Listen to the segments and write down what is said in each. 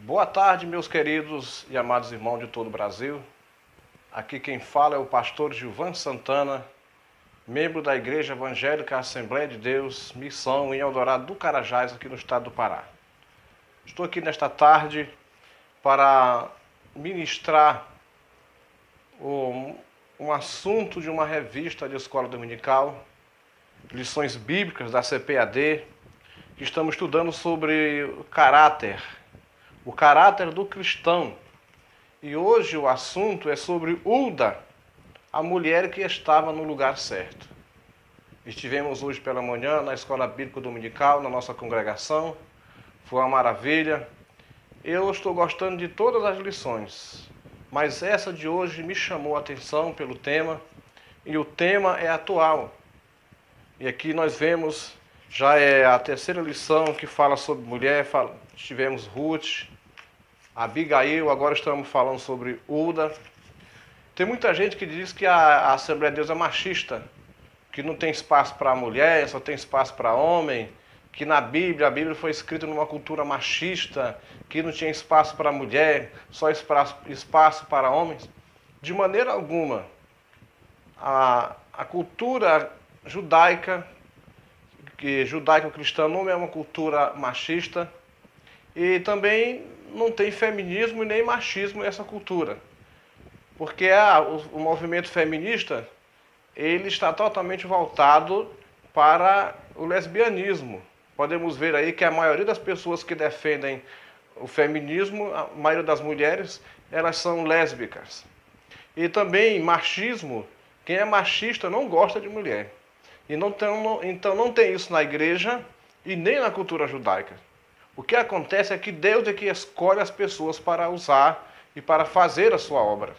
Boa tarde, meus queridos e amados irmãos de todo o Brasil. Aqui quem fala é o pastor Gilvan Santana, membro da Igreja Evangélica Assembleia de Deus, missão em Eldorado do Carajás, aqui no estado do Pará. Estou aqui nesta tarde para ministrar um assunto de uma revista de escola dominical, lições bíblicas da CPAD, que estamos estudando sobre o caráter do cristão. E hoje o assunto é sobre Hulda, a mulher que estava no lugar certo. Estivemos hoje pela manhã na escola bíblica dominical, na nossa congregação. Foi uma maravilha. Eu estou gostando de todas as lições, mas essa de hoje me chamou a atenção pelo tema, e o tema é atual. E aqui nós vemos, já é a terceira lição que fala sobre mulher, tivemos Ruth, Abigail, agora estamos falando sobre Hulda. Tem muita gente que diz que a Assembleia de Deus é machista, que não tem espaço para mulher, só tem espaço para homem, que na Bíblia, a Bíblia foi escrita numa cultura machista, que não tinha espaço para mulher, só espaço para homens. De maneira alguma. A cultura judaica cristã não é uma cultura machista, e também não tem feminismo e nem machismo nessa cultura. Porque o movimento feminista, ele está totalmente voltado para o lesbianismo. Podemos ver aí que a maioria das pessoas que defendem o feminismo, a maioria das mulheres, elas são lésbicas. E também machismo, quem é machista não gosta de mulher. E então não tem isso na igreja e nem na cultura judaica. O que acontece é que Deus é que escolhe as pessoas para usar e para fazer a sua obra.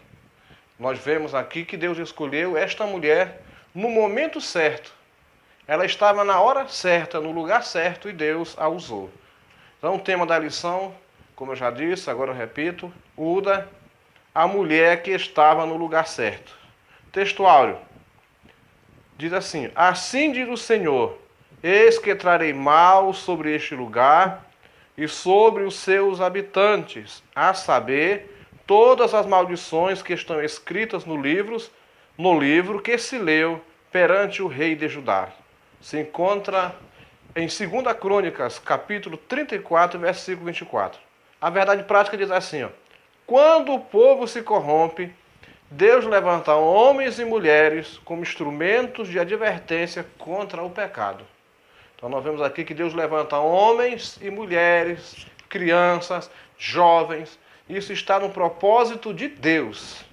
Nós vemos aqui que Deus escolheu esta mulher no momento certo. Ela estava na hora certa, no lugar certo, e Deus a usou. Então o tema da lição, como eu já disse, agora eu repito, Hulda, a mulher que estava no lugar certo. Textuário. Diz assim: assim diz o Senhor, eis que trarei mal sobre este lugar e sobre os seus habitantes, a saber, todas as maldições que estão escritas no livro que se leu perante o rei de Judá. Se encontra em 2 Crônicas, capítulo 34, versículo 24. A verdade prática diz assim: quando o povo se corrompe, Deus levanta homens e mulheres como instrumentos de advertência contra o pecado. Então nós vemos aqui que Deus levanta homens e mulheres, crianças, jovens. Isso está no propósito de Deus.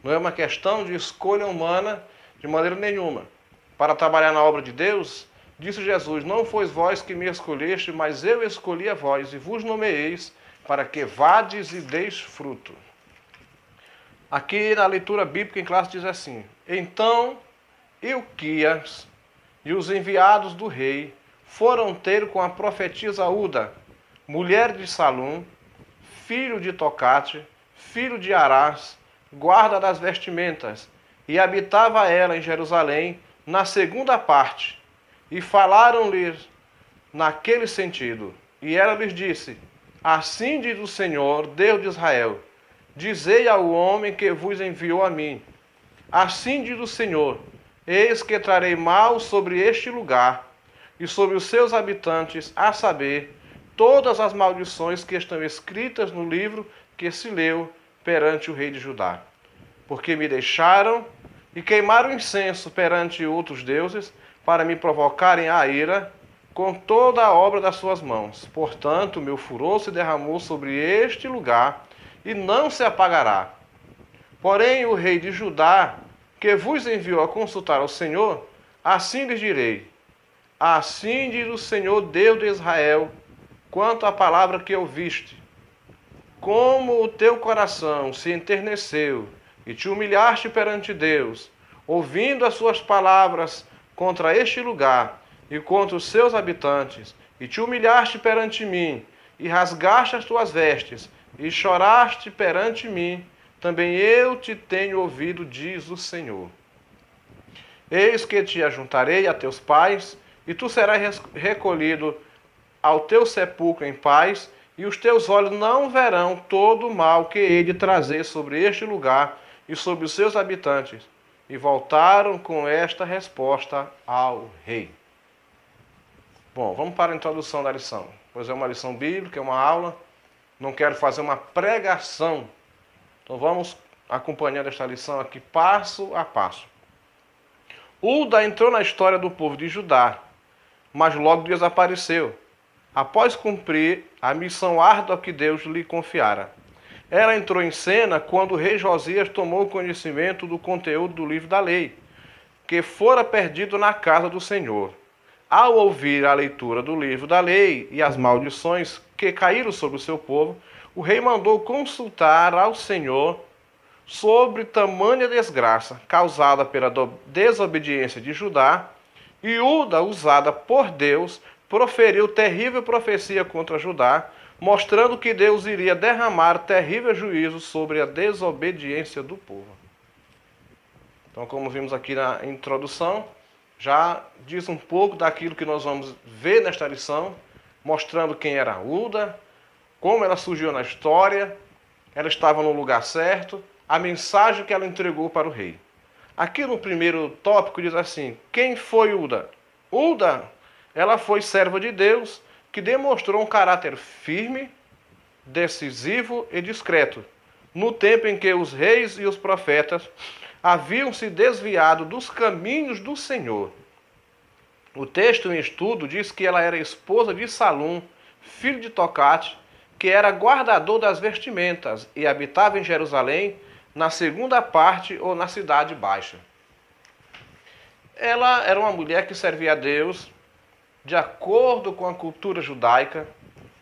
Não é uma questão de escolha humana de maneira nenhuma. Para trabalhar na obra de Deus, disse Jesus: não fois vós que me escolheste, mas eu escolhi a vós e vos nomeeis para que vades e deis fruto. Aqui na leitura bíblica em classe diz assim: então Ilquias e os enviados do rei foram ter com a profetisa Hulda, mulher de Salum, filho de Tocate, filho de Arás, guarda das vestimentas, e habitava ela em Jerusalém, na segunda parte, e falaram-lhe naquele sentido. E ela lhes disse: assim diz o Senhor, Deus de Israel, dizei ao homem que vos enviou a mim, assim diz o Senhor, eis que trarei mal sobre este lugar, e sobre os seus habitantes, a saber, todas as maldições que estão escritas no livro que se leu perante o rei de Judá. Porque me deixaram e queimaram incenso perante outros deuses, para me provocarem a ira com toda a obra das suas mãos. Portanto, meu furor se derramou sobre este lugar, e não se apagará. Porém, o rei de Judá, que vos enviou a consultar ao Senhor, assim lhes direi: assim diz o Senhor Deus de Israel, quanto à palavra que ouviste. Como o teu coração se enterneceu e te humilhaste perante Deus, ouvindo as suas palavras contra este lugar e contra os seus habitantes, e te humilhaste perante mim, e rasgaste as tuas vestes, e choraste perante mim, também eu te tenho ouvido, diz o Senhor. Eis que te ajuntarei a teus pais, e tu serás recolhido ao teu sepulcro em paz, e os teus olhos não verão todo o mal que hei de trazer sobre este lugar e sobre os seus habitantes. E voltaram com esta resposta ao rei. Bom, vamos para a introdução da lição. Pois é uma lição bíblica, é uma aula. Não quero fazer uma pregação. Então vamos acompanhando esta lição aqui passo a passo. Uda entrou na história do povo de Judá, mas logo desapareceu, após cumprir a missão árdua que Deus lhe confiara. Ela entrou em cena quando o rei Josias tomou conhecimento do conteúdo do livro da lei, que fora perdido na casa do Senhor. Ao ouvir a leitura do livro da lei e as maldições que caíram sobre o seu povo, o rei mandou consultar ao Senhor sobre tamanha desgraça causada pela desobediência de Judá, e Uda, usada por Deus, proferiu terrível profecia contra Judá, mostrando que Deus iria derramar terrível juízo sobre a desobediência do povo. Então, como vimos aqui na introdução, já diz um pouco daquilo que nós vamos ver nesta lição, mostrando quem era Uda, como ela surgiu na história, ela estava no lugar certo, a mensagem que ela entregou para o rei. Aqui no primeiro tópico diz assim: quem foi Uda? Uda, ela foi serva de Deus que demonstrou um caráter firme, decisivo e discreto, no tempo em que os reis e os profetas haviam se desviado dos caminhos do Senhor. O texto em estudo diz que ela era esposa de Salum, filho de Tocate, que era guardador das vestimentas e habitava em Jerusalém, na segunda parte ou na cidade baixa. Ela era uma mulher que servia a Deus de acordo com a cultura judaica,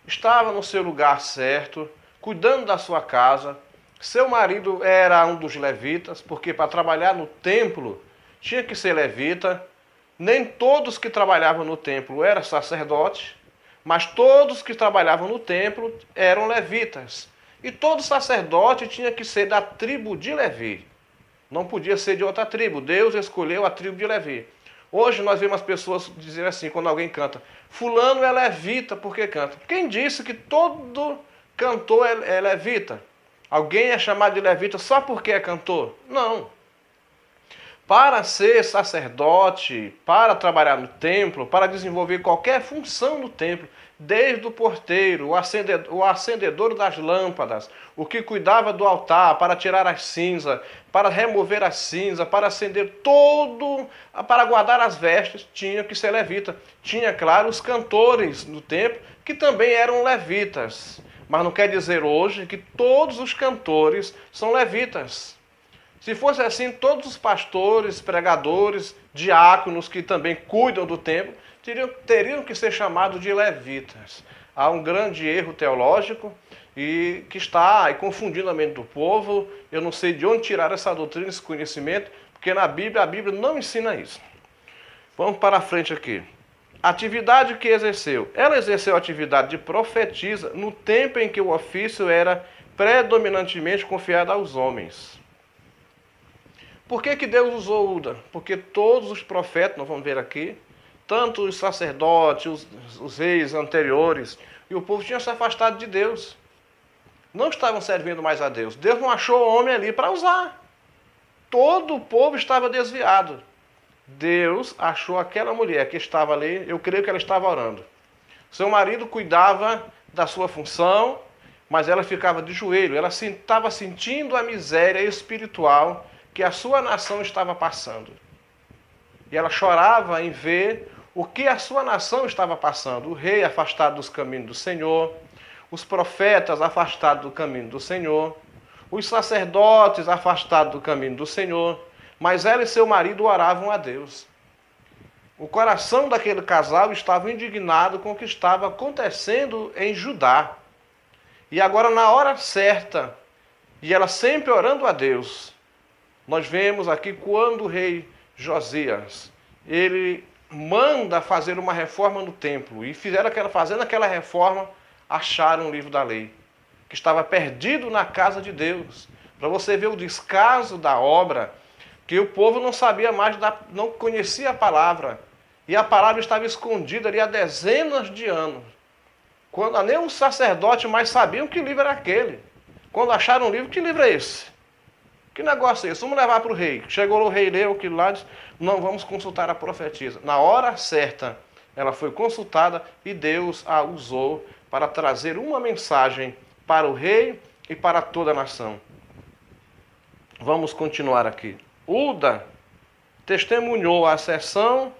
estava no seu lugar certo, cuidando da sua casa. Seu marido era um dos levitas, porque para trabalhar no templo tinha que ser levita. Nem todos que trabalhavam no templo eram sacerdotes, mas todos que trabalhavam no templo eram levitas. E todo sacerdote tinha que ser da tribo de Levi. Não podia ser de outra tribo. Deus escolheu a tribo de Levi. Hoje nós vemos as pessoas dizer assim, quando alguém canta: fulano é levita porque canta. Quem disse que todo cantor é levita? Alguém é chamado de levita só porque é cantor? Não. Para ser sacerdote, para trabalhar no templo, para desenvolver qualquer função no templo, desde o porteiro, o acendedor das lâmpadas, o que cuidava do altar, para tirar as cinzas, para remover as cinzas, para acender todo, para guardar as vestes, tinha que ser levita. Tinha, claro, os cantores no templo, que também eram levitas. Mas não quer dizer hoje que todos os cantores são levitas. Se fosse assim, todos os pastores, pregadores, diáconos que também cuidam do templo, teriam que ser chamados de levitas. Há um grande erro teológico e que está confundindo a mente do povo. Eu não sei de onde tirar essa doutrina, esse conhecimento, porque na Bíblia, a Bíblia não ensina isso. Vamos para a frente aqui. Atividade que exerceu. Ela exerceu a atividade de profetisa no tempo em que o ofício era predominantemente confiado aos homens. Por que Deus usou Uda? Porque todos os profetas, nós vamos ver aqui, tanto os sacerdotes, os reis anteriores, e o povo tinha se afastado de Deus. Não estavam servindo mais a Deus. Deus não achou homem ali para usar. Todo o povo estava desviado. Deus achou aquela mulher que estava ali, eu creio que ela estava orando. Seu marido cuidava da sua função, mas ela ficava de joelho. Ela estava sentindo a miséria espiritual que a sua nação estava passando. E ela chorava em ver o que a sua nação estava passando. O rei afastado dos caminhos do Senhor, os profetas afastados do caminho do Senhor, os sacerdotes afastados do caminho do Senhor, mas ela e seu marido oravam a Deus. O coração daquele casal estava indignado com o que estava acontecendo em Judá. E agora, na hora certa, e ela sempre orando a Deus, nós vemos aqui quando o rei Josias, ele manda fazer uma reforma no templo. E fazendo aquela reforma, acharam o livro da lei, que estava perdido na casa de Deus. Para você ver o descaso da obra, que o povo não sabia mais, não conhecia a palavra. E a palavra estava escondida ali há dezenas de anos. Quando nem os sacerdotes mais sabiam que livro era aquele. Quando acharam um livro, que livro é esse? Que negócio é esse? Vamos levar para o rei. Chegou o rei, leu aquilo lá e disse, não, vamos consultar a profetisa. Na hora certa, ela foi consultada e Deus a usou para trazer uma mensagem para o rei e para toda a nação. Vamos continuar aqui. Uda testemunhou a ascensão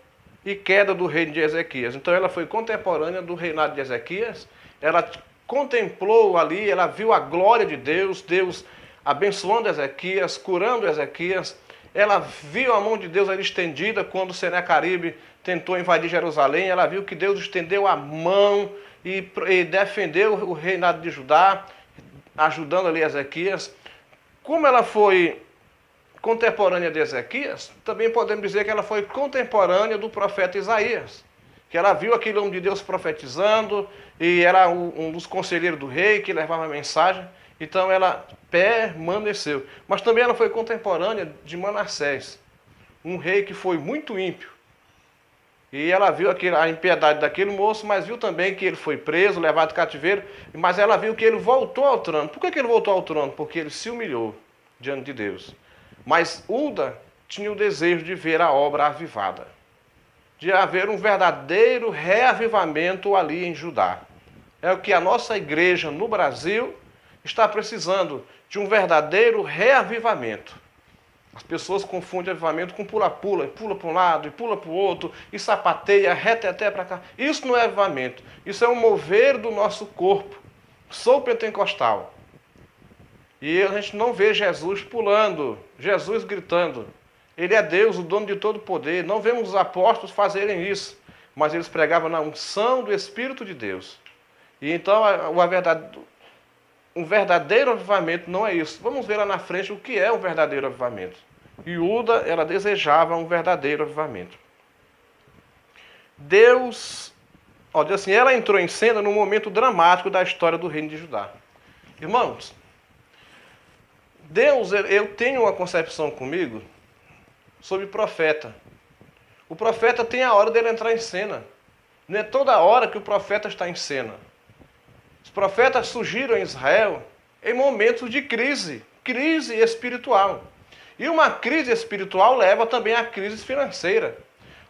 e queda do reino de Ezequias. Então ela foi contemporânea do reinado de Ezequias. Ela contemplou ali, ela viu a glória de Deus, Deus abençoando Ezequias, curando Ezequias. Ela viu a mão de Deus ali estendida quando Senaqueribe tentou invadir Jerusalém. Ela viu que Deus estendeu a mão e defendeu o reinado de Judá, ajudando ali Ezequias. Como ela foi contemporânea de Ezequias, também podemos dizer que ela foi contemporânea do profeta Isaías, que ela viu aquele homem de Deus profetizando e era um dos conselheiros do rei que levava a mensagem, então ela permaneceu. Mas também ela foi contemporânea de Manassés, um rei que foi muito ímpio. E ela viu a impiedade daquele moço, mas viu também que ele foi preso, levado cativeiro, mas ela viu que ele voltou ao trono. Por que ele voltou ao trono? Porque ele se humilhou diante de Deus. Mas Uda tinha o desejo de ver a obra avivada, de haver um verdadeiro reavivamento ali em Judá. É o que a nossa igreja no Brasil está precisando, de um verdadeiro reavivamento. As pessoas confundem avivamento com pula-pula, e pula para um lado, e pula para o outro, e sapateia, reteté para cá. Isso não é avivamento, isso é um mover do nosso corpo. Sou pentecostal. E a gente não vê Jesus pulando, Jesus gritando. Ele é Deus, o dono de todo o poder. Não vemos os apóstolos fazerem isso, mas eles pregavam na unção do Espírito de Deus. E então um verdadeiro avivamento não é isso. Vamos ver lá na frente o que é um verdadeiro avivamento. E Uda, ela desejava um verdadeiro avivamento. Deus, diz assim, ela entrou em cena num momento dramático da história do reino de Judá. Irmãos, Deus, eu tenho uma concepção comigo sobre profeta. O profeta tem a hora dele entrar em cena. Não é toda hora que o profeta está em cena. Os profetas surgiram em Israel em momentos de crise espiritual. E uma crise espiritual leva também à crise financeira.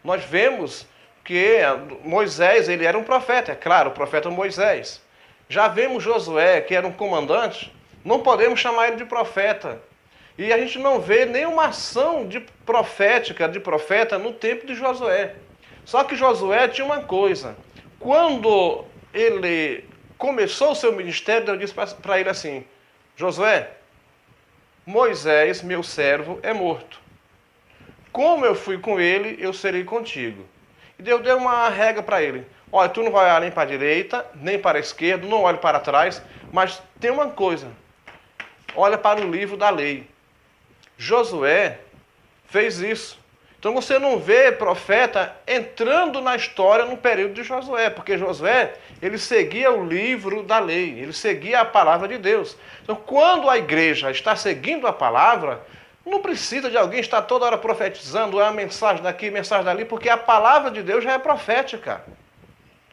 Nós vemos que Moisés, ele era um profeta, é claro, o profeta Moisés. Já vemos Josué, que era um comandante, não podemos chamar ele de profeta. E a gente não vê nenhuma ação de profeta no tempo de Josué. Só que Josué tinha uma coisa. Quando ele começou o seu ministério, Deus disse para ele assim, Josué, Moisés, meu servo, é morto. Como eu fui com ele, eu serei contigo. E Deus deu uma regra para ele. Olha, tu não vai olhar nem para a direita, nem para a esquerda, não olhe para trás, mas tem uma coisa. Olha para o livro da lei. Josué fez isso. Então você não vê profeta entrando na história no período de Josué, porque Josué, ele seguia o livro da lei, ele seguia a palavra de Deus. Então quando a igreja está seguindo a palavra, não precisa de alguém estar toda hora profetizando, uma mensagem daqui, mensagem dali, porque a palavra de Deus já é profética.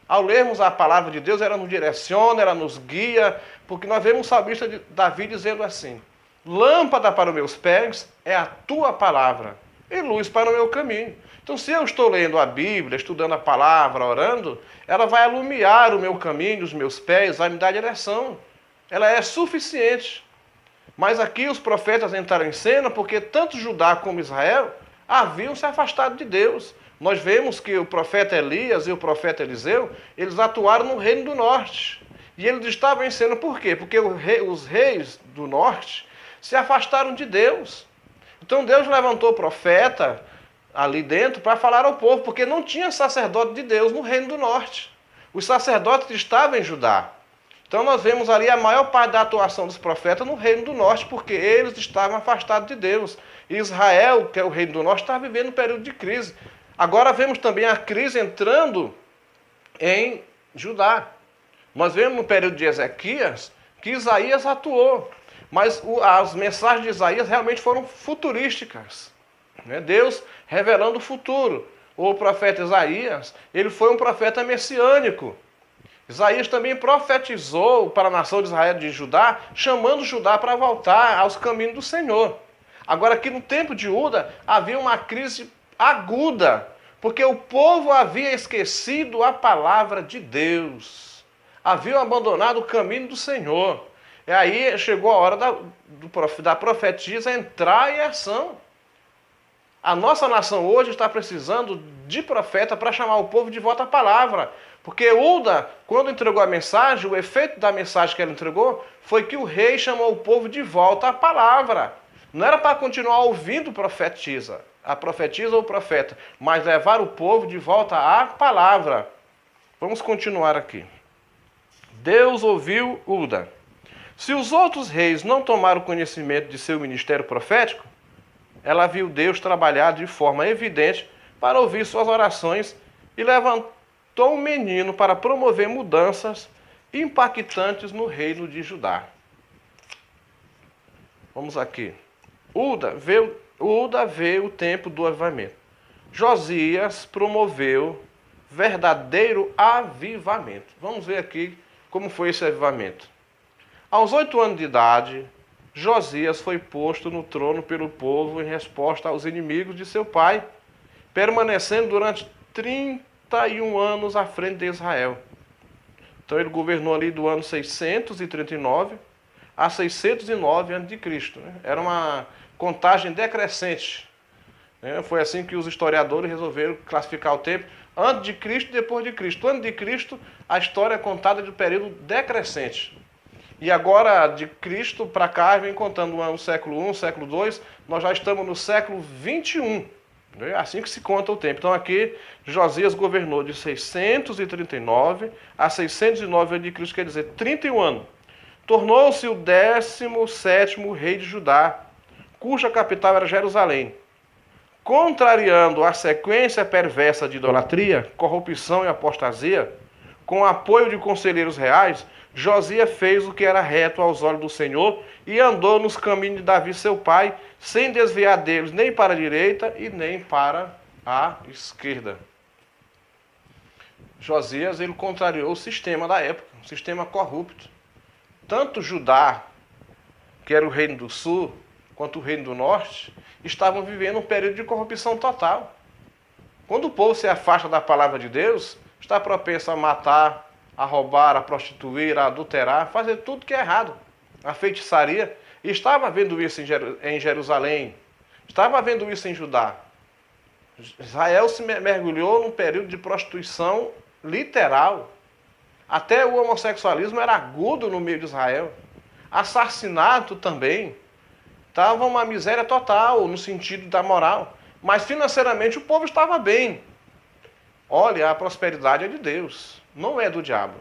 Ao lermos a palavra de Deus, ela nos direciona, ela nos guia, porque nós vemos o salmista Davi dizendo assim, lâmpada para os meus pés é a tua palavra e luz para o meu caminho. Então, se eu estou lendo a Bíblia, estudando a palavra, orando, ela vai iluminar o meu caminho, os meus pés, vai me dar direção. Ela é suficiente. Mas aqui os profetas entraram em cena porque tanto Judá como Israel haviam se afastado de Deus. Nós vemos que o profeta Elias e o profeta Eliseu, eles atuaram no reino do norte. E eles estavam em cena por quê? Porque os reis do norte se afastaram de Deus. Então Deus levantou o profeta ali dentro para falar ao povo, porque não tinha sacerdote de Deus no reino do norte. Os sacerdotes estavam em Judá. Então nós vemos ali a maior parte da atuação dos profetas no reino do norte, porque eles estavam afastados de Deus. E Israel, que é o reino do norte, está vivendo um período de crise. Agora vemos também a crise entrando em Judá. Nós vemos no período de Ezequias que Isaías atuou. Mas as mensagens de Isaías realmente foram futurísticas. Né? Deus revelando o futuro. O profeta Isaías, ele foi um profeta messiânico. Isaías também profetizou para a nação de Israel de Judá, chamando Judá para voltar aos caminhos do Senhor. Agora, aqui no tempo de Uda, havia uma crise aguda, porque o povo havia esquecido a palavra de Deus, haviam abandonado o caminho do Senhor. E aí chegou a hora da profetisa entrar em ação. A nossa nação hoje está precisando de profeta para chamar o povo de volta à palavra. Porque Uda, quando entregou a mensagem, o efeito da mensagem que ela entregou foi que o rei chamou o povo de volta à palavra. Não era para continuar ouvindo a profetisa ou o profeta, mas levar o povo de volta à palavra. Vamos continuar aqui. Deus ouviu Uda. Se os outros reis não tomaram conhecimento de seu ministério profético, ela viu Deus trabalhar de forma evidente para ouvir suas orações e levantou um menino para promover mudanças impactantes no reino de Judá. Vamos aqui. Uda veio o tempo do avivamento. Josias promoveu verdadeiro avivamento. Vamos ver aqui como foi esse avivamento. Aos 8 anos de idade, Josias foi posto no trono pelo povo em resposta aos inimigos de seu pai, permanecendo durante 31 anos à frente de Israel. Então ele governou ali do ano 639 a 609 a.C. Era uma contagem decrescente. Foi assim que os historiadores resolveram classificar o tempo, antes de Cristo e depois de Cristo. Antes de Cristo, a história é contada de período decrescente. E agora, de Cristo para cá, vem contando o século I, século II, nós já estamos no século XXI. É assim que se conta o tempo. Então aqui, Josias governou de 639 a 609 a.C., quer dizer, 31 anos. Tornou-se o 17º rei de Judá, cuja capital era Jerusalém. Contrariando a sequência perversa de idolatria, corrupção e apostasia, com o apoio de conselheiros reais, Josias fez o que era reto aos olhos do Senhor e andou nos caminhos de Davi, seu pai, sem desviar deles nem para a direita e nem para a esquerda. Josias, ele contrariou o sistema da época, um sistema corrupto. Tanto Judá, que era o reino do sul, quanto o reino do norte, estavam vivendo um período de corrupção total. Quando o povo se afasta da palavra de Deus, está propenso a matar, a roubar, a prostituir, a adulterar, a fazer tudo que é errado. A feitiçaria. E estava vendo isso em Jerusalém. Estava vendo isso em Judá. Israel se mergulhou num período de prostituição literal. Até o homossexualismo era agudo no meio de Israel. Assassinato também. Estava uma miséria total no sentido da moral. Mas financeiramente o povo estava bem. Olha, a prosperidade é de Deus, não é do diabo.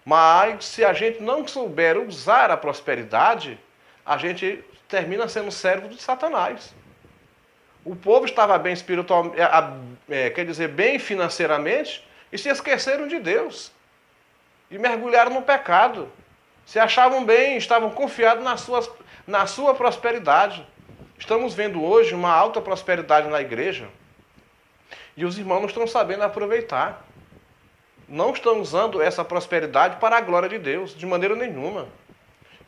Mas se a gente não souber usar a prosperidade, a gente termina sendo servo de Satanás. O povo estava bem espiritualmente, quer dizer, bem financeiramente, e se esqueceram de Deus. E mergulharam no pecado. Se achavam bem, estavam confiados na sua prosperidade. Estamos vendo hoje uma alta prosperidade na igreja. E os irmãos não estão sabendo aproveitar. Não estão usando essa prosperidade para a glória de Deus, de maneira nenhuma.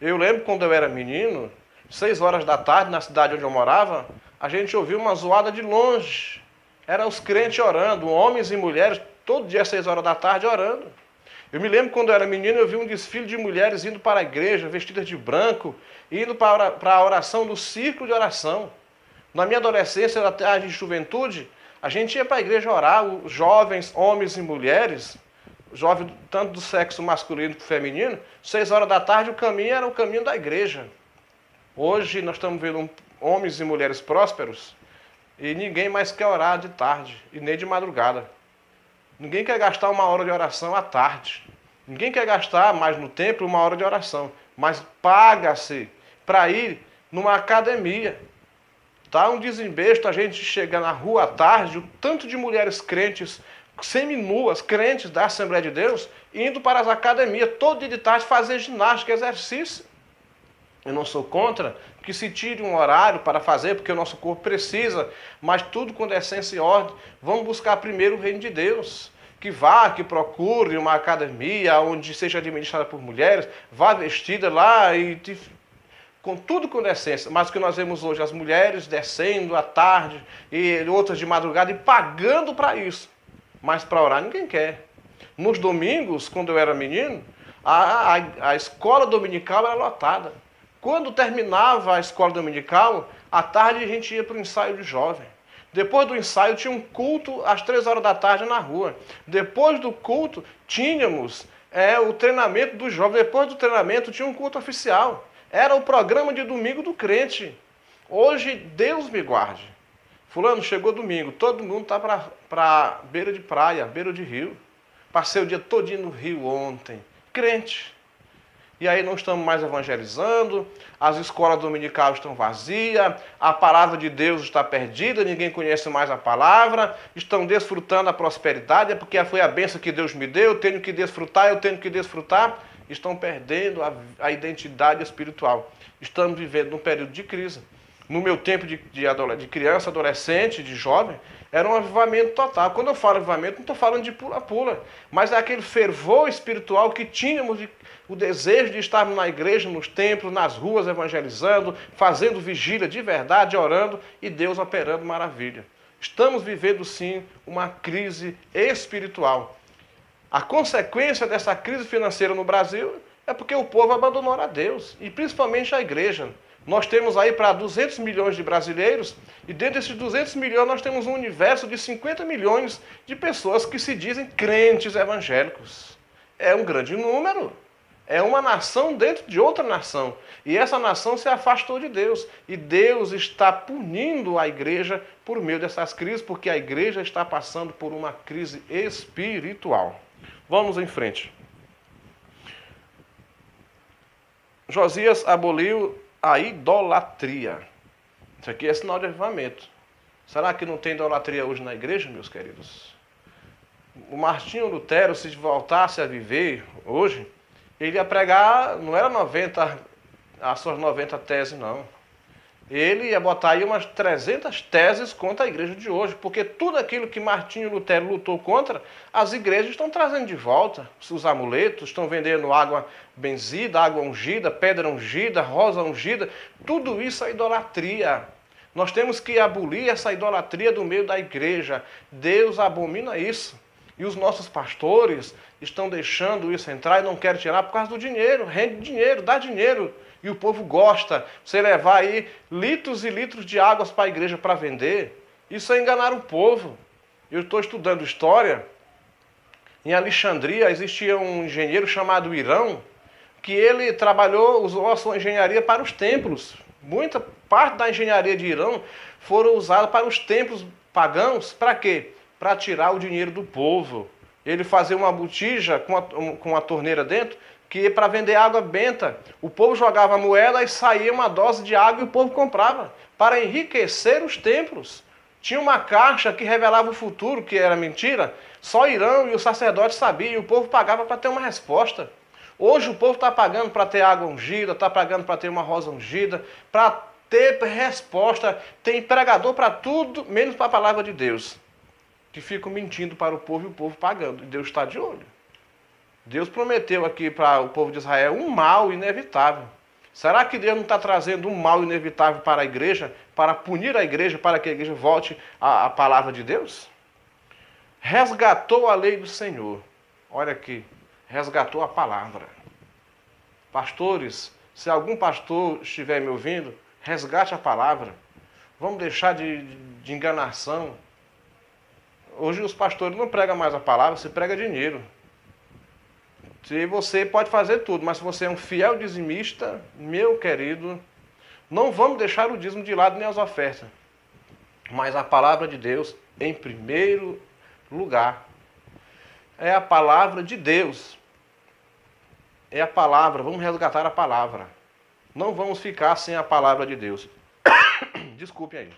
Eu lembro quando eu era menino, 6 horas da tarde, na cidade onde eu morava, a gente ouvia uma zoada de longe. Eram os crentes orando, homens e mulheres, todo dia às 6 horas da tarde orando. Eu me lembro quando eu era menino, eu vi um desfile de mulheres indo para a igreja, vestidas de branco, indo para a oração, no círculo de oração. Na minha adolescência, até a juventude, a gente ia para a igreja orar, os jovens, homens e mulheres, jovens tanto do sexo masculino como feminino, 6 horas da tarde o caminho era o caminho da igreja. Hoje nós estamos vendo homens e mulheres prósperos e ninguém mais quer orar de tarde e nem de madrugada. Ninguém quer gastar 1 hora de oração à tarde. Ninguém quer gastar mais no templo 1 hora de oração, mas paga-se para ir numa academia. Tá um desembesto a gente chegar na rua à tarde, o tanto de mulheres crentes, seminuas, crentes da Assembleia de Deus, indo para as academias, todo dia de tarde, fazer ginástica, exercício. Eu não sou contra que se tire um horário para fazer, porque o nosso corpo precisa, mas tudo com decência e ordem. Vamos buscar primeiro o reino de Deus. que vá, que procure uma academia onde seja administrada por mulheres, vá vestida lá com tudo com decência. Mas o que nós vemos hoje, as mulheres descendo à tarde e outras de madrugada e pagando para isso. Mas para orar ninguém quer. Nos domingos, quando eu era menino, a escola dominical era lotada. Quando terminava a escola dominical, à tarde a gente ia para o ensaio de jovem. Depois do ensaio tinha um culto às 3 horas da tarde na rua. Depois do culto tínhamos o treinamento dos jovens. Depois do treinamento tinha um culto oficial. Era o programa de domingo do crente. Hoje, Deus me guarde. Fulano, chegou domingo, todo mundo está para beira de praia, beira de rio. Passei o dia todinho no rio ontem. Crente. E aí não estamos mais evangelizando, as escolas dominicais estão vazias, a palavra de Deus está perdida, ninguém conhece mais a palavra, estão desfrutando a prosperidade, é porque foi a bênção que Deus me deu, eu tenho que desfrutar. Estão perdendo a identidade espiritual. Estamos vivendo num período de crise. No meu tempo de criança, adolescente, de jovem, era um avivamento total. Quando eu falo avivamento, não estou falando de pula-pula, mas é aquele fervor espiritual que tínhamos, o desejo de estarmos na igreja, nos templos, nas ruas, evangelizando, fazendo vigília de verdade, orando e Deus operando maravilha. Estamos vivendo, sim, uma crise espiritual. A consequência dessa crise financeira no Brasil é porque o povo abandonou a Deus, e principalmente a igreja. Nós temos aí para 200 milhões de brasileiros, e dentro desses 200 milhões nós temos um universo de 50 milhões de pessoas que se dizem crentes evangélicos. É um grande número. É uma nação dentro de outra nação. E essa nação se afastou de Deus. E Deus está punindo a igreja por meio dessas crises, porque a igreja está passando por uma crise espiritual. Vamos em frente. Josias aboliu a idolatria. Isso aqui é sinal de avivamento. Será que não tem idolatria hoje na igreja, meus queridos? O Martinho Lutero, se voltasse a viver hoje, ele ia pregar, não era as suas 90 teses, não. Ele ia botar aí umas 300 teses contra a igreja de hoje, porque tudo aquilo que Martinho Lutero lutou contra, as igrejas estão trazendo de volta. Os amuletos, estão vendendo água benzida, água ungida, pedra ungida, rosa ungida, tudo isso é idolatria. Nós temos que abolir essa idolatria do meio da igreja. Deus abomina isso. E os nossos pastores estão deixando isso entrar e não querem tirar por causa do dinheiro. Rende dinheiro, dá dinheiro. E o povo gosta. Você levar aí litros e litros de águas para a igreja para vender, isso é enganar o povo. Eu estou estudando história. Em Alexandria existia um engenheiro chamado Irão, que ele usou a sua engenharia para os templos. Muita parte da engenharia de Irão foram usada para os templos pagãos. Para quê? Para tirar o dinheiro do povo. Ele fazia uma botija com a torneira dentro, que para vender água benta. O povo jogava a moeda e saía uma dose de água e o povo comprava, para enriquecer os templos. Tinha uma caixa que revelava o futuro, que era mentira. Só Irão e os sacerdotes sabiam, e o povo pagava para ter uma resposta. Hoje o povo está pagando para ter água ungida, está pagando para ter uma rosa ungida, para ter resposta. Tem pregador para tudo, menos para a palavra de Deus. Que ficam mentindo para o povo e o povo pagando. E Deus está de olho. Deus prometeu aqui para o povo de Israel um mal inevitável. Será que Deus não está trazendo um mal inevitável para a igreja, para punir a igreja, para que a igreja volte à palavra de Deus? Resgatou a lei do Senhor. Olha aqui, resgatou a palavra. Pastores, se algum pastor estiver me ouvindo, resgate a palavra. Vamos deixar de enganação. Hoje os pastores não pregam mais a palavra, se prega dinheiro. Se você pode fazer tudo, mas se você é um fiel dizimista, meu querido, não vamos deixar o dízimo de lado nem as ofertas. Mas a palavra de Deus em primeiro lugar. É a palavra de Deus. É a palavra, vamos resgatar a palavra. Não vamos ficar sem a palavra de Deus. Desculpe aí.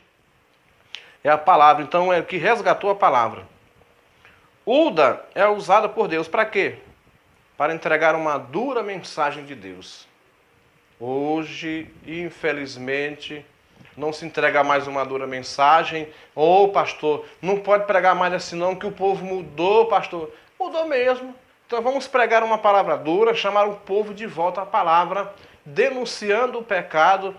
É a palavra, então é o que resgatou a palavra. Uda é usada por Deus para quê? Para entregar uma dura mensagem de Deus. Hoje, infelizmente, não se entrega mais uma dura mensagem. Ô, pastor, não pode pregar mais assim não, que o povo mudou, pastor. Mudou mesmo. Então vamos pregar uma palavra dura, chamar o povo de volta à palavra, denunciando o pecado,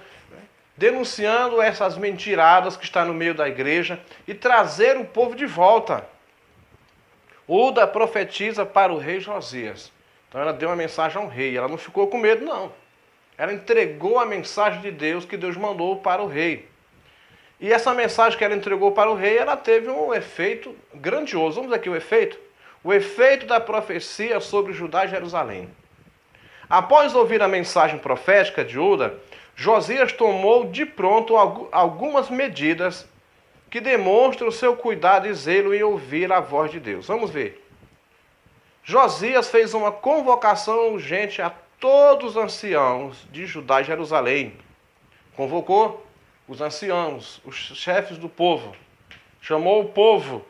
denunciando essas mentiradas que está no meio da igreja e trazer o povo de volta. Uda profetiza para o rei Josias. Então ela deu uma mensagem ao rei, ela não ficou com medo não. Ela entregou a mensagem de Deus que Deus mandou para o rei. E essa mensagem que ela entregou para o rei, ela teve um efeito grandioso. Vamos ver aqui o efeito? O efeito da profecia sobre Judá e Jerusalém. Após ouvir a mensagem profética de Uda, Josias tomou de pronto algumas medidas que demonstram o seu cuidado e zelo em ouvir a voz de Deus. Vamos ver. Josias fez uma convocação urgente a todos os anciãos de Judá e Jerusalém. Convocou os anciãos, os chefes do povo. Chamou o povo.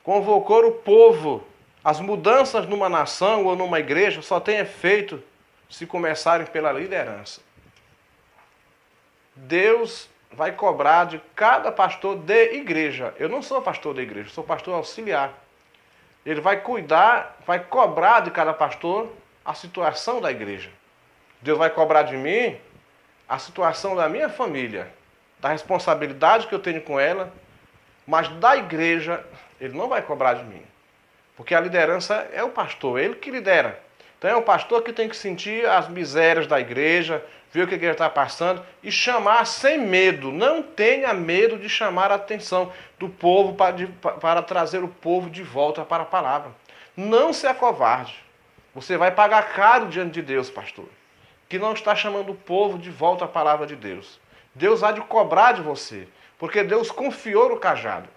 Convocou o povo. As mudanças numa nação ou numa igreja só têm efeito se começarem pela liderança. Deus vai cobrar de cada pastor de igreja. Eu não sou pastor de igreja, sou pastor auxiliar. Ele vai cuidar, vai cobrar de cada pastor a situação da igreja. Deus vai cobrar de mim a situação da minha família, da responsabilidade que eu tenho com ela, mas da igreja ele não vai cobrar de mim. Porque a liderança é o pastor, ele que lidera. Então é o pastor que tem que sentir as misérias da igreja, ver o que a igreja está passando e chamar sem medo. Não tenha medo de chamar a atenção do povo para trazer o povo de volta para a palavra. Não se acovarde. Você vai pagar caro diante de Deus, pastor, que não está chamando o povo de volta à palavra de Deus. Deus há de cobrar de você, porque Deus confiou o cajado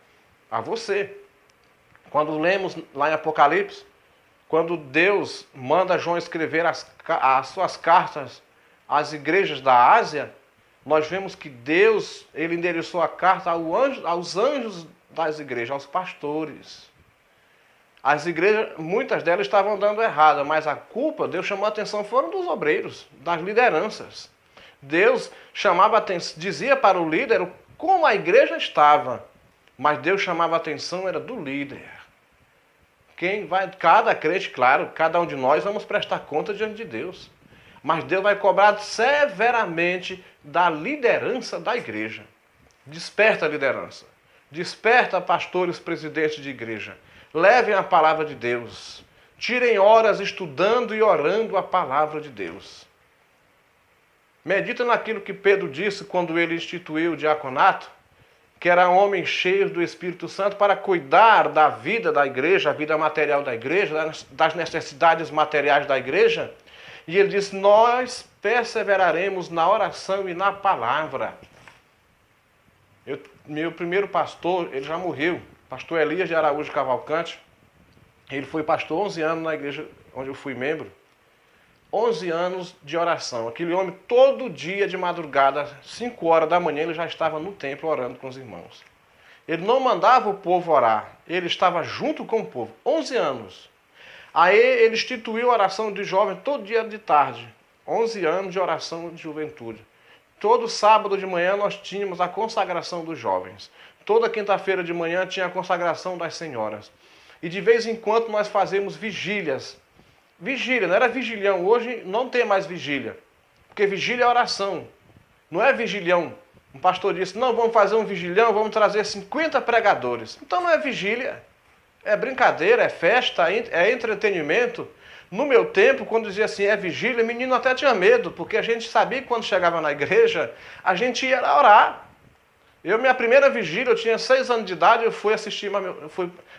a você. Quando lemos lá em Apocalipse, quando Deus manda João escrever as suas cartas às igrejas da Ásia, nós vemos que Deus, ele endereçou a carta aos anjos das igrejas, aos pastores. As igrejas, muitas delas estavam andando errada, mas a culpa, Deus chamou a atenção, foram dos obreiros, das lideranças. Deus chamava a atenção, dizia para o líder como a igreja estava, mas Deus chamava a atenção era do líder. Cada crente, claro, cada um de nós vamos prestar conta diante de Deus. Mas Deus vai cobrar severamente da liderança da igreja. Desperta a liderança. Desperta pastores, presidentes de igreja. Levem a palavra de Deus. Tirem horas estudando e orando a palavra de Deus. Medita naquilo que Pedro disse quando ele instituiu o diaconato, que era homem cheio do Espírito Santo para cuidar da vida da igreja, a vida material da igreja, das necessidades materiais da igreja. E ele disse, nós perseveraremos na oração e na palavra. Meu primeiro pastor, ele já morreu, pastor Elias de Araújo Cavalcante. Ele foi pastor 11 anos na igreja onde eu fui membro. 11 anos de oração. Aquele homem todo dia de madrugada, 5 horas da manhã, ele já estava no templo orando com os irmãos. Ele não mandava o povo orar, ele estava junto com o povo. 11 anos. Aí ele instituiu a oração de jovens todo dia de tarde. 11 anos de oração de juventude. Todo sábado de manhã nós tínhamos a consagração dos jovens. Toda quinta-feira de manhã tinha a consagração das senhoras. E de vez em quando nós fazemos vigílias. Vigília, não era vigilião. Hoje não tem mais vigília. Porque vigília é oração. Não é vigilião. Um pastor disse, não, vamos fazer um vigilião, vamos trazer 50 pregadores. Então não é vigília. É brincadeira, é festa, é entretenimento. No meu tempo, quando dizia assim, é vigília, o menino até tinha medo, porque a gente sabia que quando chegava na igreja, a gente ia lá orar. Minha primeira vigília, eu tinha 6 anos de idade, eu fui assistir,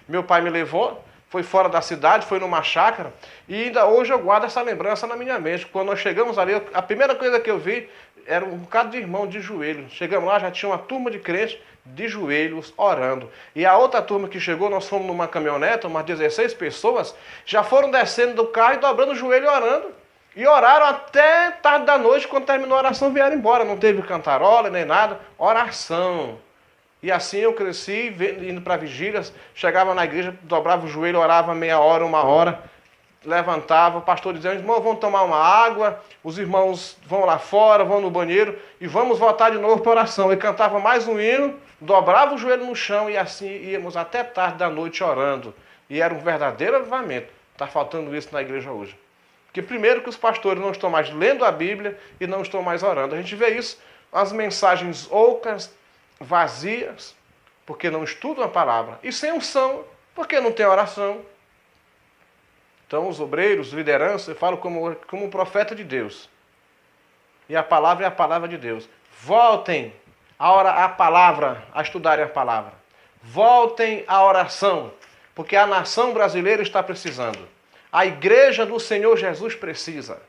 meu pai me levou, foi fora da cidade, foi numa chácara, e ainda hoje eu guardo essa lembrança na minha mente. Quando nós chegamos ali, a primeira coisa que eu vi era um bocado de irmão de joelhos. Chegamos lá, já tinha uma turma de crentes de joelhos orando. E a outra turma que chegou, nós fomos numa caminhonete, umas 16 pessoas, já foram descendo do carro e dobrando o joelho e orando. E oraram até tarde da noite, quando terminou a oração, vieram embora. Não teve cantarola nem nada, oração. E assim eu cresci, indo para vigílias, chegava na igreja, dobrava o joelho, orava meia hora, 1 hora. levantava, o pastor dizia, irmão, vamos tomar uma água, os irmãos vão lá fora, vão no banheiro e vamos voltar de novo para a oração. E cantava mais um hino, dobrava o joelho no chão e assim íamos até tarde da noite orando. E era um verdadeiro avivamento. Está faltando isso na igreja hoje. Porque primeiro que os pastores não estão mais lendo a Bíblia e não estão mais orando. A gente vê isso, as mensagens ocas, vazias, porque não estudam a palavra. E sem unção, porque não tem oração. Então, os obreiros, liderança, eu falo como um profeta de Deus. E a palavra é a palavra de Deus. Voltem a palavra, a estudarem a palavra. Voltem à oração, porque a nação brasileira está precisando. A igreja do Senhor Jesus precisa.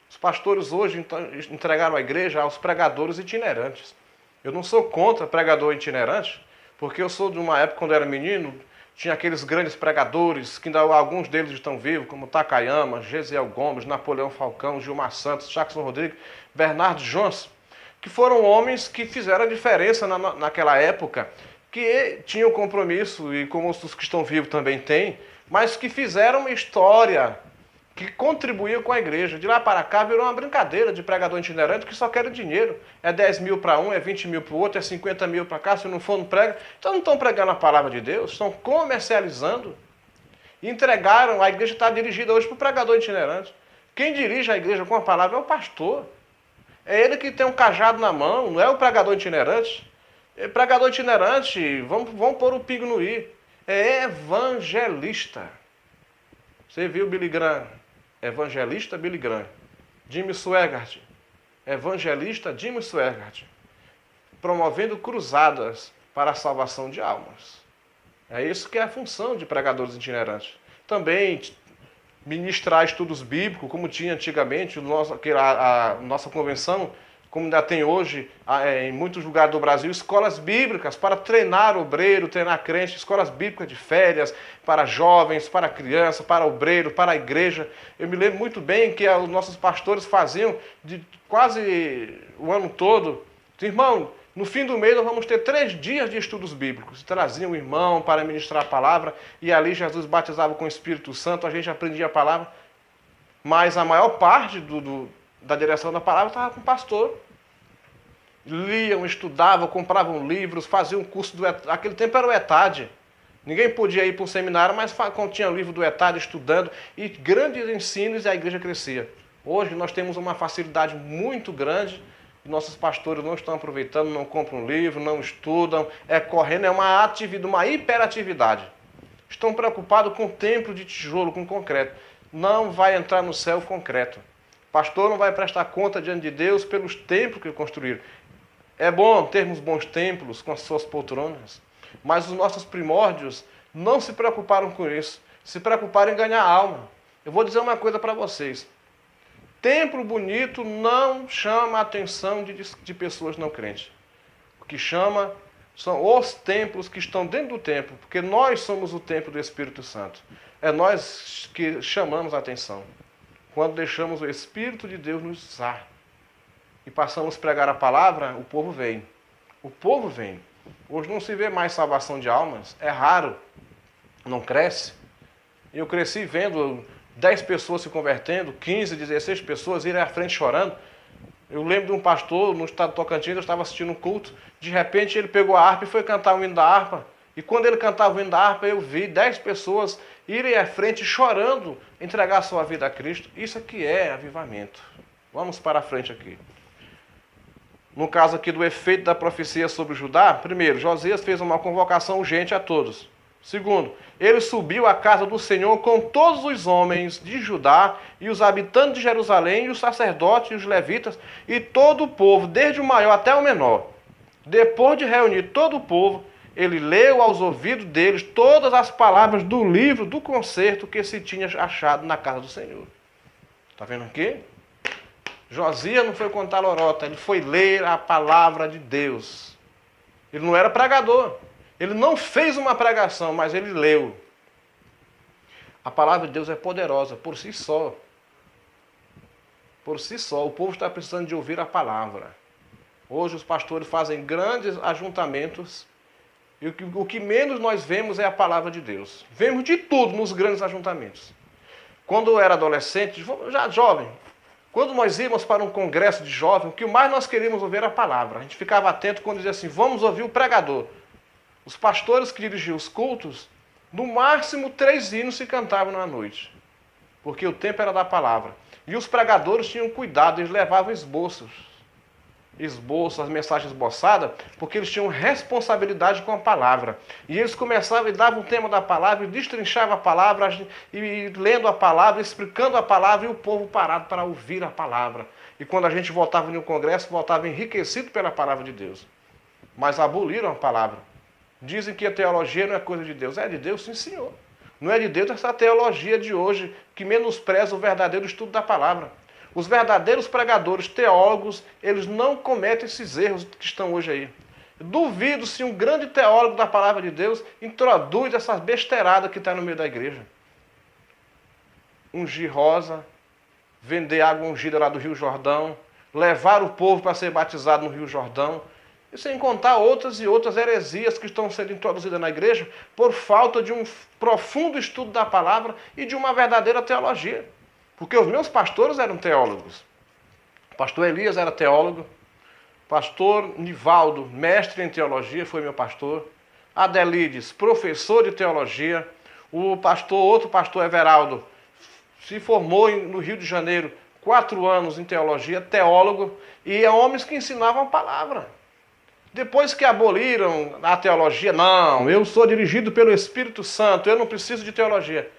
Os pastores hoje entregaram a igreja aos pregadores itinerantes. Eu não sou contra pregador itinerante, porque eu sou de uma época, quando eu era menino, tinha aqueles grandes pregadores, que ainda alguns deles estão vivos, como Takayama, Gesiel Gomes, Napoleão Falcão, Gilmar Santos, Jackson Rodrigues, Bernardo Johnson, que foram homens que fizeram a diferença naquela época, que tinham compromisso, e como os que estão vivos também têm, mas que fizeram uma história, que contribuíam com a igreja. De lá para cá virou uma brincadeira de pregador itinerante que só quer dinheiro. É 10 mil para um, é 20 mil para o outro, é 50 mil para cá, se não for, não prega. Então não estão pregando a palavra de Deus, estão comercializando. Entregaram, a igreja está dirigida hoje para o pregador itinerante. Quem dirige a igreja com a palavra é o pastor. É ele que tem um cajado na mão, não é o pregador itinerante. É pregador itinerante, vamos pôr o pingo no i. É evangelista. Você viu Billy Graham? Evangelista Billy Graham. Jimmy Swaggart. Evangelista Jimmy Swaggart. Promovendo cruzadas para a salvação de almas. É isso que é a função de pregadores itinerantes. Também ministrar estudos bíblicos, como tinha antigamente, a nossa convenção, como ainda tem hoje em muitos lugares do Brasil, escolas bíblicas para treinar obreiro, treinar crente, escolas bíblicas de férias, para jovens, para crianças, para obreiro, para a igreja. Eu me lembro muito bem que os nossos pastores faziam de quase o ano todo. Irmão, no fim do mês nós vamos ter 3 dias de estudos bíblicos. Traziam o irmão para ministrar a palavra e ali Jesus batizava com o Espírito Santo, a gente aprendia a palavra. Mas a maior parte da direção da palavra estava com o pastor. Liam, estudavam, compravam livros, faziam um curso do ETAD. Aquele tempo era o ETAD. Ninguém podia ir para um seminário, mas tinha o livro do ETAD estudando e grandes ensinos e a igreja crescia. Hoje nós temos uma facilidade muito grande e nossos pastores não estão aproveitando, não compram livro, não estudam, correndo, é uma atividade, uma hiperatividade. Estão preocupados com o templo de tijolo, com concreto. Não vai entrar no céu concreto. O pastor não vai prestar conta diante de Deus pelos templos que construíram. É bom termos bons templos com as suas poltronas, mas os nossos primórdios não se preocuparam com isso. Se preocuparam em ganhar alma. Eu vou dizer uma coisa para vocês. Templo bonito não chama a atenção de pessoas não crentes. O que chama são os templos que estão dentro do templo, porque nós somos o templo do Espírito Santo. É nós que chamamos a atenção. Quando deixamos o Espírito de Deus nos usar e passamos a pregar a palavra, o povo vem. O povo vem. Hoje não se vê mais salvação de almas. É raro. Não cresce. Eu cresci vendo 10 pessoas se convertendo, 15, 16 pessoas irem à frente chorando. Eu lembro de um pastor no estado do Tocantins, eu estava assistindo um culto, de repente ele pegou a harpa e foi cantar o hino da harpa. E quando ele cantava o hino da harpa, eu vi 10 pessoas irem à frente chorando, entregar a sua vida a Cristo. Isso aqui é avivamento. Vamos para a frente aqui. No caso aqui do efeito da profecia sobre Judá, primeiro, Josias fez uma convocação urgente a todos. Segundo, ele subiu à casa do Senhor com todos os homens de Judá e os habitantes de Jerusalém e os sacerdotes e os levitas e todo o povo, desde o maior até o menor. Depois de reunir todo o povo, ele leu aos ouvidos deles todas as palavras do livro do concerto que se tinha achado na casa do Senhor. Está vendo aqui? Josias não foi contar lorota, ele foi ler a palavra de Deus. Ele não era pregador. Ele não fez uma pregação, mas ele leu. A palavra de Deus é poderosa por si só. Por si só. O povo está precisando de ouvir a palavra. Hoje os pastores fazem grandes ajuntamentos E o que menos nós vemos é a palavra de Deus. Vemos de tudo nos grandes ajuntamentos. Quando eu era adolescente, já jovem, quando nós íamos para um congresso de jovens, o que mais nós queríamos ouvir era a palavra. A gente ficava atento quando dizia assim, vamos ouvir o pregador. Os pastores que dirigiam os cultos, no máximo 3 hinos se cantavam na noite. Porque o tempo era da palavra. E os pregadores tinham cuidado, eles levavam esboços, as mensagens esboçadas, porque eles tinham responsabilidade com a palavra. E eles começavam e davam o tema da palavra, e destrinchavam a palavra, e lendo a palavra, explicando a palavra, e o povo parado para ouvir a palavra. E quando a gente voltava em um congresso, voltava enriquecido pela palavra de Deus. Mas aboliram a palavra. Dizem que a teologia não é coisa de Deus. É de Deus, sim, senhor. Não é de Deus essa teologia de hoje, que menospreza o verdadeiro estudo da palavra. Os verdadeiros pregadores, teólogos, eles não cometem esses erros que estão hoje aí. Duvido se um grande teólogo da palavra de Deus introduz essas besteiradas que está no meio da igreja. Ungir rosa, vender água ungida lá do Rio Jordão, levar o povo para ser batizado no Rio Jordão, e sem contar outras e outras heresias que estão sendo introduzidas na igreja por falta de um profundo estudo da palavra e de uma verdadeira teologia. Porque os meus pastores eram teólogos. O pastor Elias era teólogo. Pastor Nivaldo, mestre em teologia, foi meu pastor. Adelides, professor de teologia. Outro pastor Everaldo, se formou no Rio de Janeiro, 4 anos em teologia, teólogo, e homens que ensinavam a palavra. Depois que aboliram a teologia, não, eu sou dirigido pelo Espírito Santo, eu não preciso de teologia.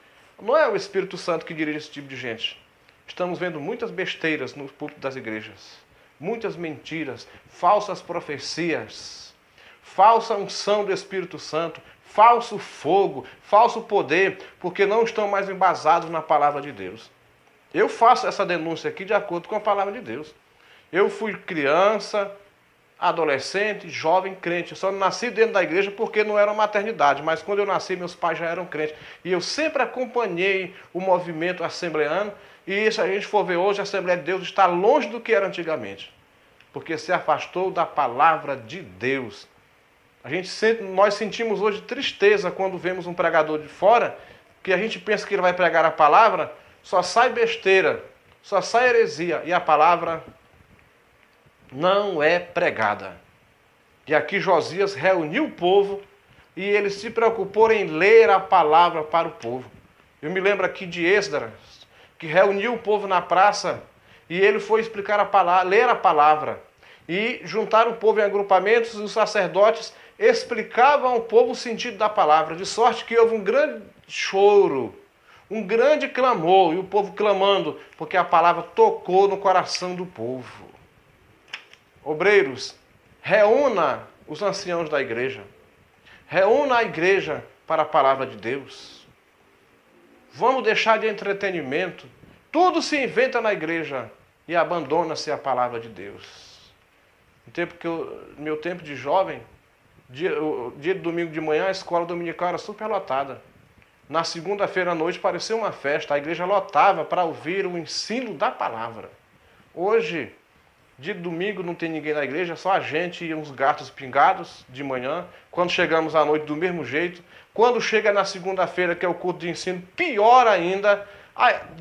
Não é o Espírito Santo que dirige esse tipo de gente. Estamos vendo muitas besteiras no púlpito das igrejas. Muitas mentiras, falsas profecias, falsa unção do Espírito Santo, falso fogo, falso poder, porque não estão mais embasados na palavra de Deus. Eu faço essa denúncia aqui de acordo com a palavra de Deus. Eu fui criança, adolescente, jovem, crente. Eu só não nasci dentro da igreja porque não era uma maternidade, mas quando eu nasci, meus pais já eram crentes. E eu sempre acompanhei o movimento assembleano, e se a gente for ver hoje, a Assembleia de Deus está longe do que era antigamente, porque se afastou da palavra de Deus. Nós sentimos hoje tristeza quando vemos um pregador de fora, que a gente pensa que ele vai pregar a palavra, só sai besteira, só sai heresia, e a palavra não é pregada. E aqui Josias reuniu o povo e ele se preocupou em ler a palavra para o povo. Eu me lembro aqui de Esdras, que reuniu o povo na praça e ele foi explicar a palavra, ler a palavra. E juntaram o povo em agrupamentos e os sacerdotes explicavam ao povo o sentido da palavra, de sorte que houve um grande choro, um grande clamor, e o povo clamando, porque a palavra tocou no coração do povo. Obreiros, reúna os anciãos da igreja. Reúna a igreja para a palavra de Deus. Vamos deixar de entretenimento. Tudo se inventa na igreja e abandona-se a palavra de Deus. Meu tempo de jovem, dia de domingo de manhã, a escola dominical era super lotada. Na segunda-feira à noite parecia uma festa. A igreja lotava para ouvir o ensino da palavra. Hoje, dia de domingo não tem ninguém na igreja, só a gente e uns gatos pingados de manhã. Quando chegamos à noite, do mesmo jeito. Quando chega na segunda-feira, que é o culto de ensino, pior ainda.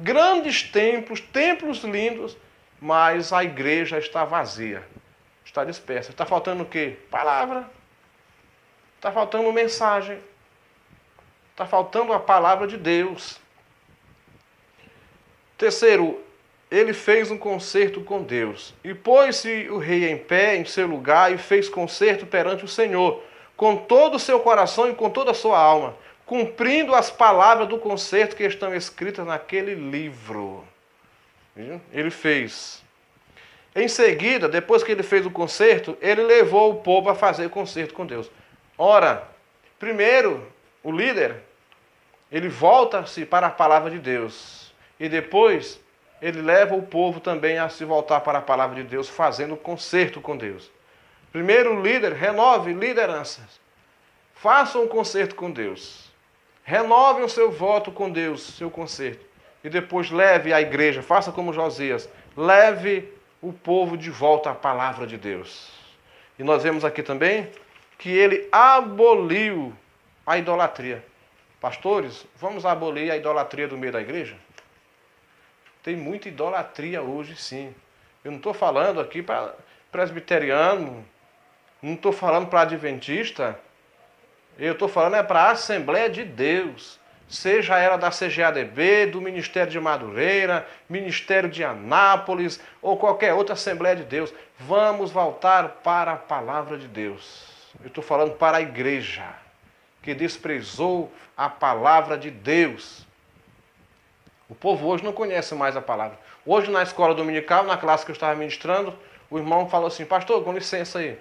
Grandes templos lindos, mas a igreja está vazia, está dispersa. Está faltando o quê? Palavra. Está faltando mensagem. Está faltando a palavra de Deus. Terceiro, ele fez um concerto com Deus. E pôs-se o rei em pé em seu lugar e fez concerto perante o Senhor, com todo o seu coração e com toda a sua alma, cumprindo as palavras do concerto que estão escritas naquele livro. Ele fez. Em seguida, depois que ele fez o concerto, ele levou o povo a fazer concerto com Deus. Ora, primeiro, o líder, ele volta-se para a palavra de Deus. E depois, ele leva o povo também a se voltar para a palavra de Deus, fazendo concerto com Deus. Primeiro, o líder, renove lideranças. Faça um concerto com Deus. Renove o seu voto com Deus, seu concerto. E depois leve a igreja, faça como Josias, leve o povo de volta à palavra de Deus. E nós vemos aqui também que ele aboliu a idolatria. Pastores, vamos abolir a idolatria do meio da igreja? Tem muita idolatria hoje, sim. Eu não estou falando aqui para presbiteriano, não estou falando para adventista, eu estou falando para a Assembleia de Deus. Seja ela da CGADB, do Ministério de Madureira, Ministério de Anápolis ou qualquer outra Assembleia de Deus. Vamos voltar para a palavra de Deus. Eu estou falando para a igreja que desprezou a palavra de Deus. O povo hoje não conhece mais a palavra. Hoje na escola dominical, na classe que eu estava ministrando, o irmão falou assim: pastor, com licença aí.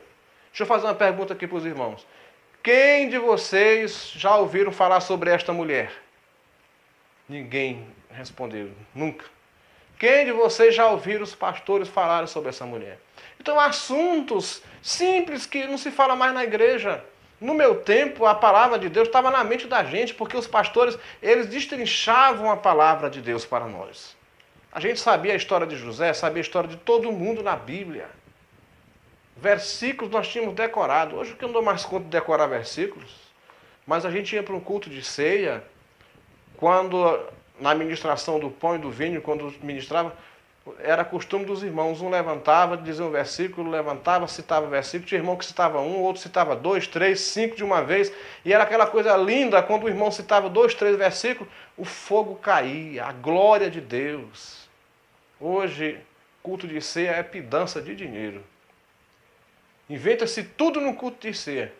Deixa eu fazer uma pergunta aqui para os irmãos. Quem de vocês já ouviram falar sobre esta mulher? Ninguém respondeu, nunca. Quem de vocês já ouviram os pastores falarem sobre essa mulher? Então, assuntos simples que não se fala mais na igreja. No meu tempo, a palavra de Deus estava na mente da gente, porque os pastores, eles destrinchavam a palavra de Deus para nós. A gente sabia a história de José, sabia a história de todo mundo na Bíblia. Versículos nós tínhamos decorado. Hoje eu não dou mais conta de decorar versículos. Mas a gente ia para um culto de ceia, quando na ministração do pão e do vinho, quando ministrava, era costume dos irmãos. Um levantava, dizia um versículo, levantava, citava o versículo. Tinha irmão que citava um, outro citava 2, 3, 5 de uma vez. E era aquela coisa linda, quando o irmão citava 2, 3 versículos, o fogo caía, a glória de Deus. Hoje, culto de ceia é pidança de dinheiro. Inventa-se tudo no culto de ceia.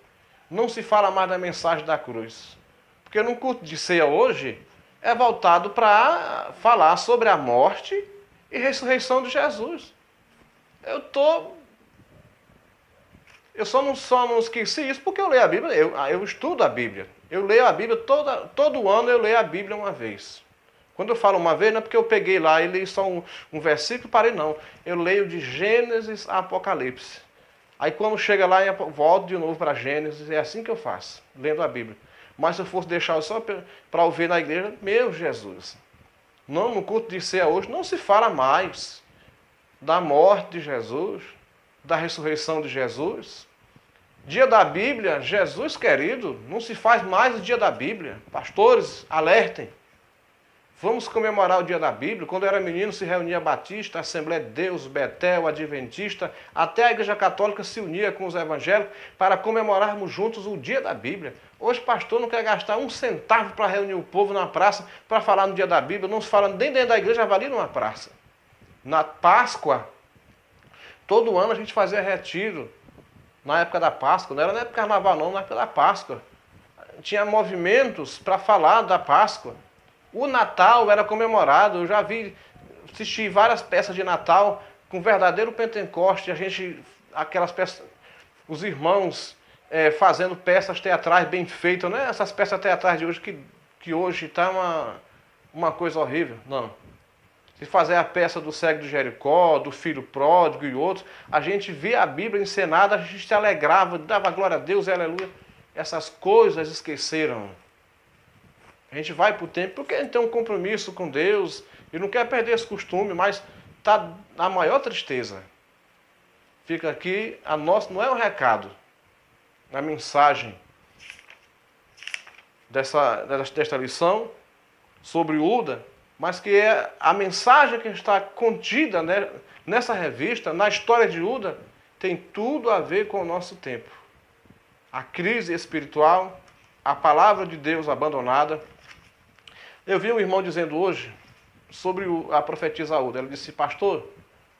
Não se fala mais da mensagem da cruz. Porque no culto de ceia hoje é voltado para falar sobre a morte e ressurreição de Jesus. Eu só não esqueci isso porque eu leio a Bíblia, eu estudo a Bíblia. Eu leio a Bíblia, todo ano eu leio a Bíblia uma vez. Quando eu falo uma vez, não é porque eu peguei lá e li só um versículo e parei, não. Eu leio de Gênesis a Apocalipse. Aí quando chega lá, eu volto de novo para Gênesis, é assim que eu faço, lendo a Bíblia. Mas se eu fosse deixar só para ouvir na igreja, meu Jesus. Não, no culto de ceia hoje não se fala mais da morte de Jesus, da ressurreição de Jesus. Dia da Bíblia, Jesus querido, não se faz mais o dia da Bíblia. Pastores, alertem. Vamos comemorar o dia da Bíblia. Quando eu era menino, se reunia Batista, Assembleia de Deus, Betel, Adventista, até a Igreja Católica se unia com os evangélicos para comemorarmos juntos o dia da Bíblia. Hoje, pastor não quer gastar um centavo para reunir o povo na praça para falar no dia da Bíblia. Não se fala nem dentro da igreja, avalia numa praça. Na Páscoa, todo ano a gente fazia retiro. Na época da Páscoa, não era na época do Carnaval não, na época da Páscoa. Tinha movimentos para falar da Páscoa. O Natal era comemorado, eu já assisti várias peças de Natal com verdadeiro Pentecoste, aquelas peças, os irmãos fazendo peças teatrais bem feitas, não é essas peças teatrais de hoje que hoje está uma coisa horrível, não. Se fazer a peça do cego de Jericó, do filho pródigo e outros, a gente via a Bíblia encenada, a gente se alegrava, dava glória a Deus, aleluia. Essas coisas esqueceram. A gente vai para o templo porque a gente tem um compromisso com Deus e não quer perder esse costume, mas está a maior tristeza. Fica aqui, não é um recado, a mensagem desta lição sobre Uda, mas que é a mensagem que está contida, né, nessa revista, na história de Uda, tem tudo a ver com o nosso tempo. A crise espiritual, a palavra de Deus abandonada. Eu vi um irmão dizendo hoje sobre a profetisa Uda. Ela disse: pastor,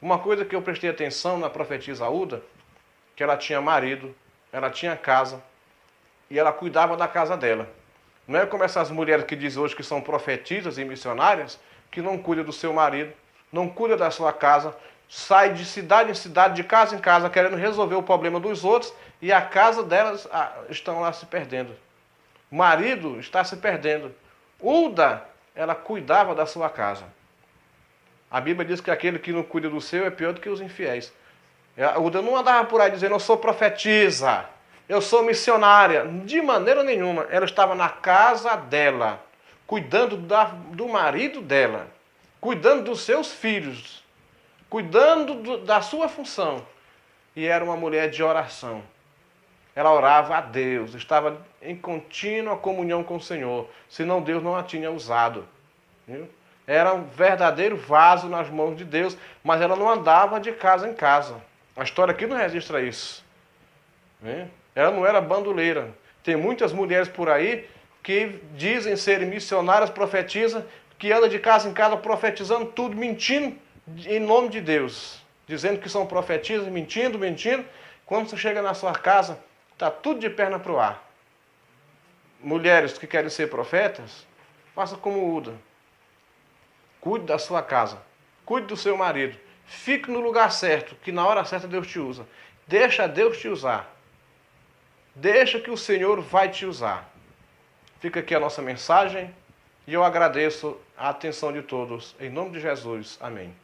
uma coisa que eu prestei atenção na profetisa Uda, que ela tinha marido, ela tinha casa e ela cuidava da casa dela. Não é como essas mulheres que dizem hoje que são profetisas e missionárias, que não cuidam do seu marido, não cuidam da sua casa, sai de cidade em cidade, de casa em casa, querendo resolver o problema dos outros e a casa delas estão lá se perdendo. O marido está se perdendo. Uda, ela cuidava da sua casa. A Bíblia diz que aquele que não cuida do seu é pior do que os infiéis. Uda não andava por aí dizendo: eu sou profetisa, eu sou missionária. De maneira nenhuma. Ela estava na casa dela, cuidando do marido dela, cuidando dos seus filhos, cuidando da sua função. E era uma mulher de oração. ela orava a Deus, estava em contínua comunhão com o Senhor, senão Deus não a tinha usado. Viu? Era um verdadeiro vaso nas mãos de Deus, mas ela não andava de casa em casa. A história aqui não registra isso. Viu? Ela não era bandoleira. Tem muitas mulheres por aí que dizem serem missionárias, profetizam, que andam de casa em casa profetizando tudo, mentindo em nome de Deus. Dizendo que são profetisas, mentindo. Quando você chega na sua casa, está tudo de perna para o ar. Mulheres que querem ser profetas, faça como Uda. Cuide da sua casa. Cuide do seu marido. Fique no lugar certo, que na hora certa Deus te usa. Deixa Deus te usar. Deixa que o Senhor vai te usar. Fica aqui a nossa mensagem e eu agradeço a atenção de todos. Em nome de Jesus. Amém.